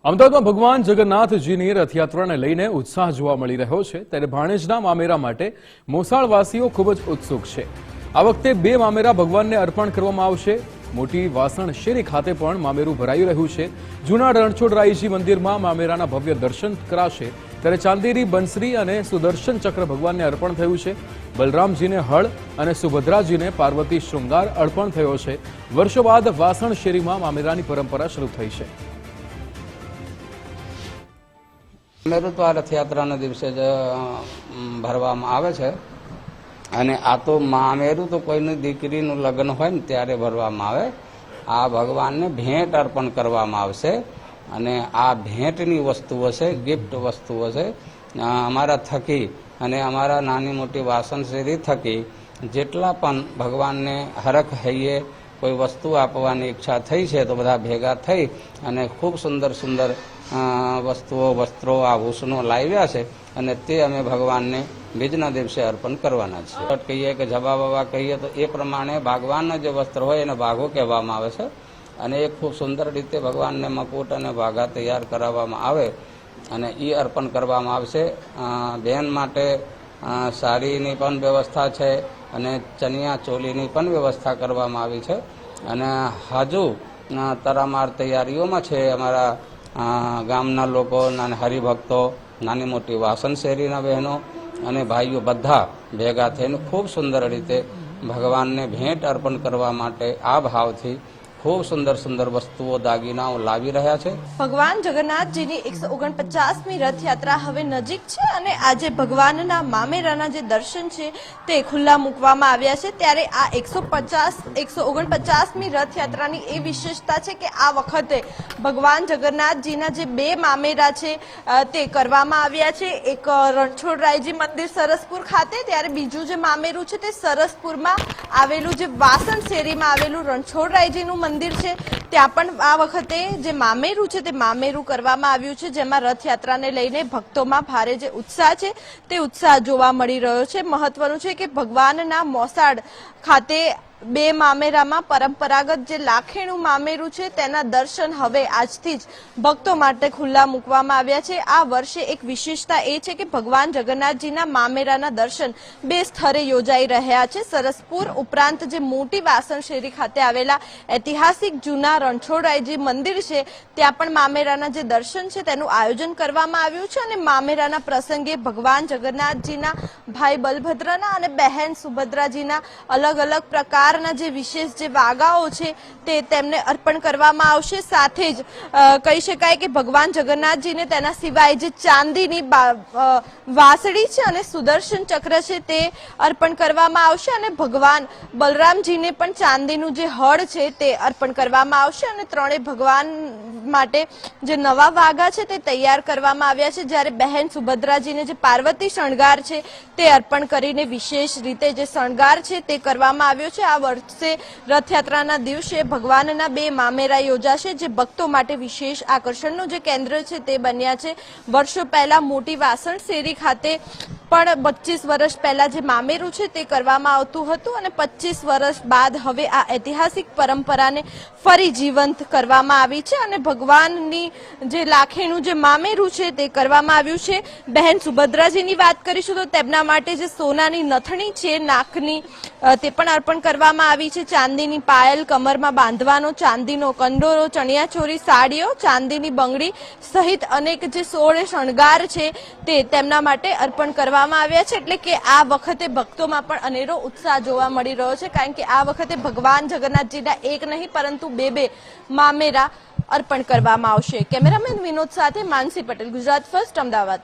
અમદાવાદમાં ભગવાન જગન્નાથજીની રથયાત્રાને લઈને ઉત્સાહ જોવા મળી રહ્યો છે ત્યારે ભાણેજના મામેરા માટે મોસાળવાસીઓ ખૂબ જ ઉત્સુક છે। આ વખતે 2 મામેરા ભગવાનને અર્પણ કરવામાં આવશે। મોટી વાસણ શેરી ખાતે પણ મામેરું ભરાઈ રહ્યું છે। જૂના રણછોડરાયજી મંદિરમાં મામેરાના ભવ્ય દર્શન કરાશે ત્યારે ચાંદીની બંસરી અને સુદર્શન ચક્ર ભગવાનને અર્પણ થયું છે। બલરામજીને હળ અને સુભદ્રાજીને પાર્વતી શૃંગાર અર્પણ થયો છે। વર્ષો બાદ વાસણ શેરીમાં મામેરાની પરંપરા શરૂ થઈ છે। મામેરું તો આ રથયાત્રાના દિવસે જ ભરવામાં આવે છે અને આ તો મામેરું તો કોઈની દીકરીનું લગ્ન હોય ને ત્યારે ભરવામાં આવે। આ ભગવાનને ભેટ અર્પણ કરવામાં આવશે અને આ ભેટની વસ્તુઓ છે, ગિફ્ટ વસ્તુઓ છે। અમારા થકી અને અમારા નાની મોટી વાસણ શેરી થકી જેટલા પણ ભગવાનને હરખ હૈયે કોઈ વસ્તુ આપવાની ઈચ્છા થઈ છે તો બધા ભેગા થઈ અને ખૂબ સુંદર સુંદર વસ્તુઓ, વસ્ત્રો, આભૂષણો લાવ્યા છે અને તે અમે ભગવાનને બીજના દિવસે અર્પણ કરવાના છીએ। કહીએ કે જબા બબા કહીએ તો એ પ્રમાણે ભાગવાનના જે વસ્ત્ર હોય એને ભાગો કહેવામાં આવે છે અને એ ખૂબ સુંદર રીતે ભગવાનને મકુટ અને ભાગા તૈયાર કરાવવામાં આવે અને એ અર્પણ કરવામાં આવશે। બહેન માટે સાડીની પણ વ્યવસ્થા છે અને ચણિયા ચોલીની પણ વ્યવસ્થા કરવામાં આવી છે અને હજુ તરામાર તૈયારીઓમાં છે। અમારા ગામના લોકો અને હરિભક્તો, નાની મોટી વાસણ શેરીના બહેનો અને ભાઈઓ બધા ભેગા થઈને ખૂબ સુંદર રીતે ભગવાનને ભેટ અર્પણ કરવા માટે આ ભાવથી ખૂબ સુંદર સુંદર વસ્તુઓ, દાગીનાઓ લાવી રહ્યા છે। ભગવાન જગન્નાથજીની 149મી રથયાત્રા હવે નજીક છે અને આજે ભગવાનના મામેરાના જે દર્શન છે તે ખુલ્લા મૂકવામાં આવ્યા છે ત્યારે આ 149મી રથયાત્રાની એ વિશેષતા છે કે આ વખતે ભગવાન જગન્નાથજીના જે 2 મામેરા છે તે કરવામાં આવ્યા છે। એક રણછોડરાયજી મંદિર સરસપુર ખાતે, ત્યારે બીજું જે મામેરું છે તે સરસપુરમાં આવેલું જે વાસણ શેરીમાં આવેલું રણછોડરાયજીનું મંદિર છે ત્યાં પણ આ વખતે જે મામેરું છે તે મામેરું કરવામાં આવ્યું છે જેમાં રથયાત્રાને લઈને ભક્તોમાં ભારે જે ઉત્સાહ છે તે ઉત્સાહ જોવા મળી રહ્યો છે। મહત્વનું છે કે ભગવાનના મોસાળ ખાતે 2 મામેરામાં પરંપરાગત જે લાખેણું મામેરું છે તેના દર્શન હવે આજથી જ ભક્તો માટે ખુલ્લા મૂકવામાં આવ્યા છે। આ વર્ષે એક વિશેષતા એ છે કે ભગવાન જગન્નાથજીના મામેરાના દર્શન 2 સ્થળે યોજાઈ રહ્યા છે। સરસપુર ઉપરાંત જે મોટી વાસણ શેરી ખાતે આવેલા ઐતિહાસિક જૂના રણછોડરાયજી મંદિર છે ત્યાં પણ મામેરાના જે દર્શન છે તેનું આયોજન કરવામાં આવ્યું છે અને મામેરાના પ્રસંગે ભગવાન જગન્નાથજીના ભાઈ બલભદ્રના અને બહેન સુભદ્રાજીના અલગ અલગ પ્રકાર જે વિશેષ જે વાગાઓ છે તે તેમને અર્પણ કરવામાં આવશે। સાથે જ કહી શકાય કે ભગવાન જગન્નાથજીને તેના સિવાય જે ચાંદીની વાસળી છે અને સુદર્શન ચક્ર છે તે અર્પણ કરવામાં આવશે અને ભગવાન બલરામજીને પણ ચાંદીનું જે હળ છે તે અર્પણ કરવામાં આવશે અને ત્રણેય ભગવાન માટે જે નવા વાઘા છે તે તૈયાર કરવામાં આવ્યા છે। જ્યારે બહેન સુભદ્રાજીને જે પાર્વતી શણગાર છે તે અર્પણ કરીને વિશેષ રીતે જે શણગાર છે તે કરવામાં આવ્યો છે। આ વર્ષે રથયાત્રાના દિવસે ભગવાનના 2 મામેરા યોજાશે જે ભક્તો માટે વિશેષ આકર્ષણનું જે કેન્દ્ર છે તે બન્યા છે। વર્ષો પહેલા મોટી વાસણ શેરી ખાતે પણ 25 વર્ષ પહેલા જે મામેરું છે તે કરવામાં આવતું હતું અને 25 વર્ષ બાદ હવે આ ઐતિહાસિક પરંપરાને ફરી જીવંત કરવામાં આવી છે અને ભગવાનની જે લાખેણું જે મામેરું છે તે કરવામાં આવ્યું છે। બહેન સુભદ્રાજીની વાત કરીશું તો તેમના માટે જે સોનાની નથણી છે નાકની તે પણ અર્પણ કરવામાં આવી છે। ચાંદીની પાયલ, કમરમાં બાંધવાનો ચાંદીનો કંડોરો, ચણિયાચોળી, સાડીઓ, ચાંદીની બંગડી સહિત અનેક જે 16 શણગાર છે તે તેમના માટે અર્પણ કરવામાં આવ્યા છે। એટલે કે આ વખતે ભક્તોમાં પણ અનેરો ઉત્સાહ જોવા મળી રહ્યો છે કારણ કે આ વખતે ભગવાન જગન્નાથજીના એક નહીં પરંતુ 2 મામેરા અર્પણ કરવામાં આવશે। કેમેરામેન વિનોદ સાથે માનસી પટેલ, ગુજરાત ફર્સ્ટ, અમદાવાદ।